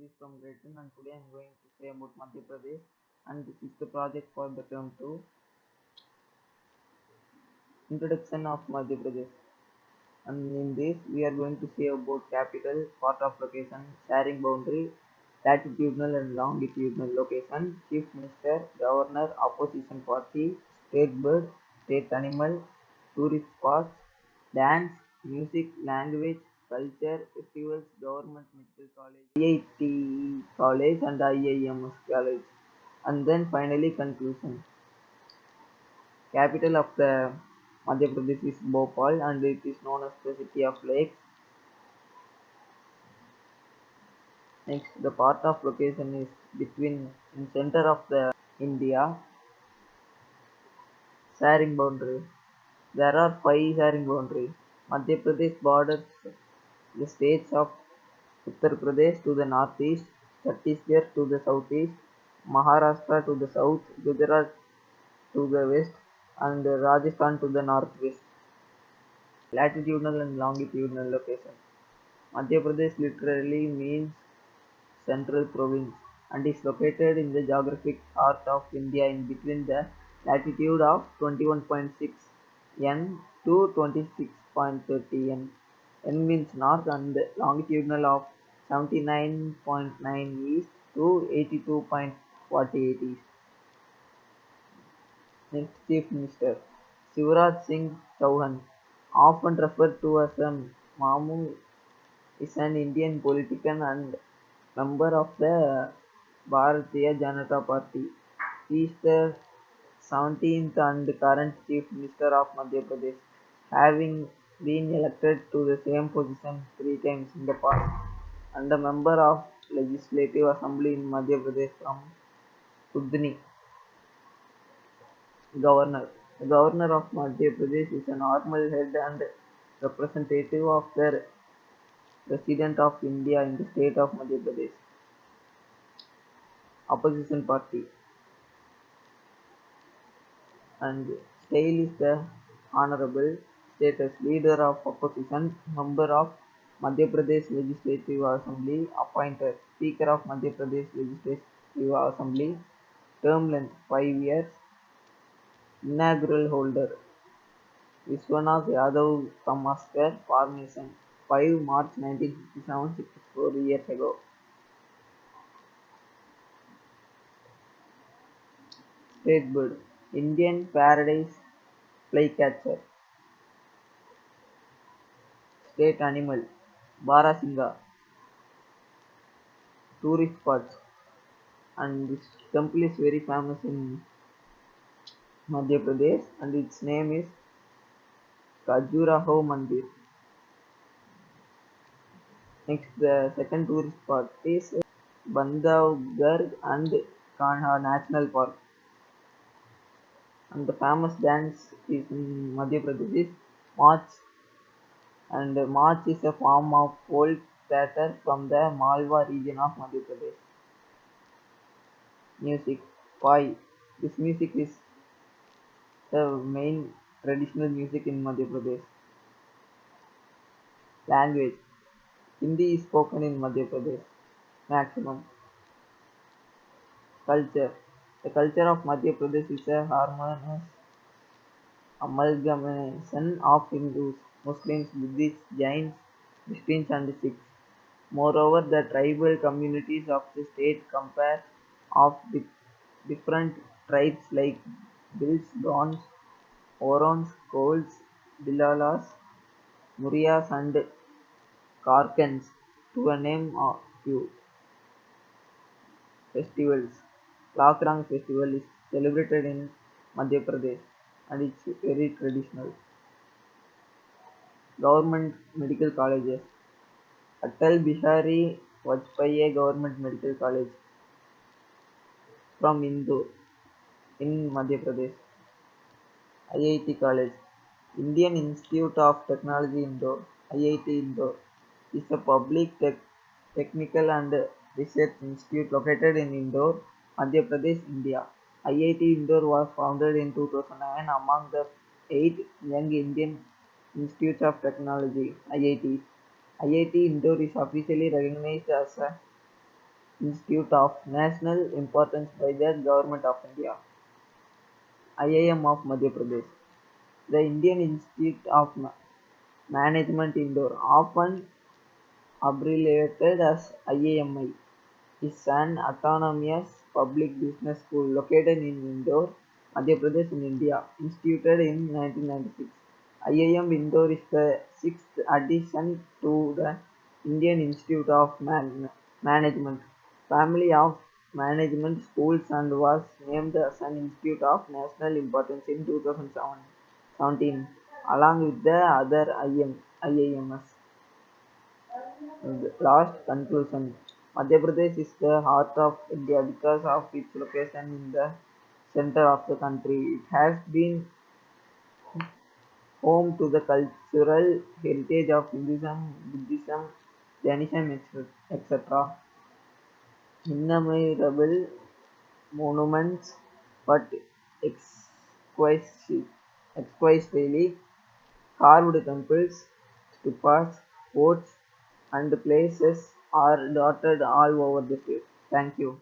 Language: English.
is from grade 10 and today I am going to say about Madhya Pradesh, and this is the project for the term 2. Introduction of Madhya Pradesh, and in this we are going to say about capital, part of location, sharing boundary, latitudinal and longitudinal location, chief minister, governor, opposition party, state bird, state animal, tourist spots, dance, music, language, culture, festivals, government medical college, IIT college and IIMS college. And then finally conclusion. Capital of the Madhya Pradesh is Bhopal and it is known as the city of lakes. Next, the part of location is between in center of the India. Sharing boundary. There are 5 sharing boundaries. Madhya Pradesh borders the states of Uttar Pradesh to the northeast, Chhattisgarh to the southeast, Maharashtra to the south, Gujarat to the west, and Rajasthan to the northwest. Latitudinal and longitudinal location. Madhya Pradesh literally means central province and is located in the geographic heart of India in between the latitude of 21.6 n to 26.30 n. N means north and longitudinal of 79.9 east to 82.48 east. Next, Chief Minister Shivraj Singh Chauhan, often referred to as a Mamu, is an Indian politician and member of the Bharatiya Janata Party. He is the 17th and current Chief Minister of Madhya Pradesh, having been elected to the same position 3 times in the past, and a member of Legislative Assembly in Madhya Pradesh from Udni. Governor. The Governor of Madhya Pradesh is a normal head and representative of the President of India in the state of Madhya Pradesh. Opposition party and style is the honorable. Status leader of opposition, member of Madhya Pradesh Legislative Assembly, appointed Speaker of Madhya Pradesh Legislative Assembly, term length 5 years, inaugural holder Vishwanath Yadav Tamaskar, formation 5 March 1957, 64 years ago. State bird Indian paradise flycatcher. State animal Barasinga. Tourist spots, and this temple is very famous in Madhya Pradesh and its name is Khajuraho Mandir. Next, the second tourist spot is Bandhavgarh and Kanha National Park. And the famous dance is in Madhya Pradesh is March, and March is a form of folk theatre from the Malwa region of Madhya Pradesh. Music. Pai. This music is the main traditional music in Madhya Pradesh. Language. Hindi is spoken in Madhya Pradesh. Maximum. Culture. The culture of Madhya Pradesh is a harmonious amalgamation of Hindus, Muslims, Buddhists, Jains, Christians and Sikhs. Moreover, the tribal communities of the state compare of different tribes like Bills, Brons, Orons, Kolds, Bilalas, Murias and Karkans, to a name a few. Festivals. Lakrang festival is celebrated in Madhya Pradesh and it's very traditional. Government medical colleges. Atal Bihari Vajpayee Government Medical College from Indore in Madhya Pradesh. IIT College. Indian Institute of Technology Indore, IIT Indore, is a public technical and research institute located in Indore, Madhya Pradesh, India. IIT Indore was founded in 2009 among the 8 young Indian Institutes of Technology (IITs). IIT Indore is officially recognized as a institute of national importance by the Government of India. IIM of Madhya Pradesh. The Indian Institute of Management Indore, often abbreviated as IIMI, is an autonomous public business school located in Indore, Madhya Pradesh in India, instituted in 1996. IIM Indore is the sixth addition to the Indian Institute of Management family of management schools and was named as an institute of national importance in 2017, along with the other IIMs. Last conclusion: Madhya Pradesh is the heart of India because of its location in the center of the country. It has been home to the cultural heritage of Hinduism, Buddhism, Jainism, etc. Innumerable monuments, but exquisite, exquisitely carved temples, stupas, forts, and places are dotted all over the state. Thank you.